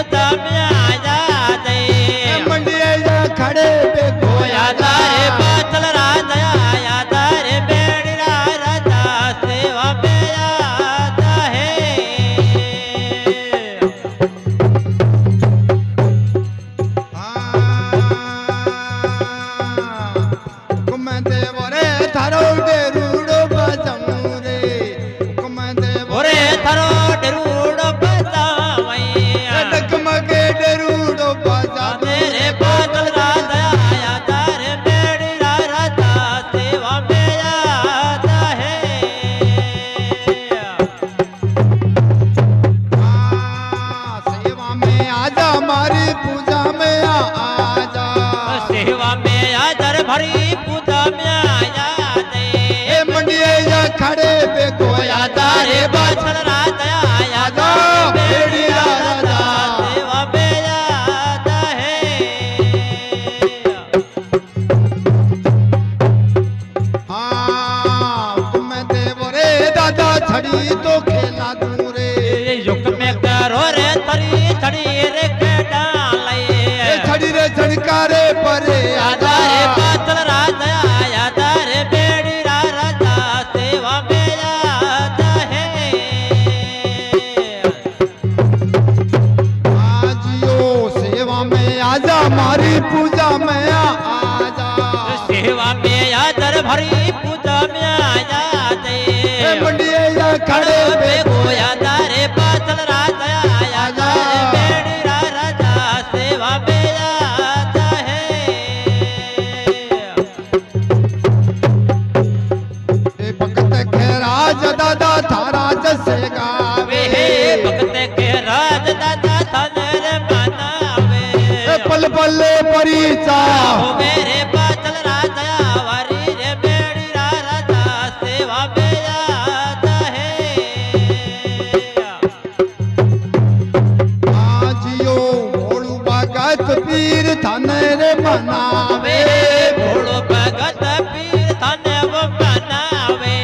पूजा में आया दे मंडिया जा खड़े पे गोया तारे पाचल राजा आया तारे बेड़ी राजा सेवा में आता है कुमंदे बोरे थारो डेरूड़ो बजाऊं रे कुमंदे ओरे थारो डेरूड़ो बजावई डगमगे डेरूड़ो बजा तेरे पाचल राजा आया तारे बेड़ी राजा सेवा में आता है सेवा में आजा मारी पूजा में आजा सेवा में आदर भरी पूजा में आया दे मंडिया जा खड़े पे गोया तारे बाछल राजा आया दा बेड़ी राजा सेवा में आता है कुमंदे बोरे दादा छड़ी तो खेला दूं रे युग में करो रे थरी थड़ी रे के डाले छड़ी रे छड़कारे परे आजा रे बाछल राजा आया तारे बेड़ी राजा सेवा में आता है आजियो सेवा में आजा मारी पूजा में आजा सेवा में आदर भरी पूजा में आया दे मंडिया जा खड़े पे गोया तारे पाचल राजा आया तारे बेड़ी राजा सेवा में आता है भगत के राज दादा थारा जसे गावे वे भक्त के राज दादा तनर मनावे पल पल परिचा हो मेरे पाचल राजा वारी रे बेड़ी राजा सेवा में आता है आजियो भोलू भगत पीर थाने रे मनावे भोलो भगत पीर तने वो मनावे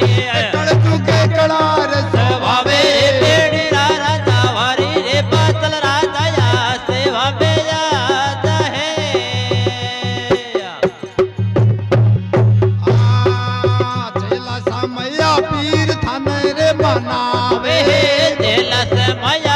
कड़ चुके कड़ार सवावे बेड़ी राजा वारी रे पाचल राजा या सेवा में आता है चेला समया पीर थाने रे मनावे वे दिल से माया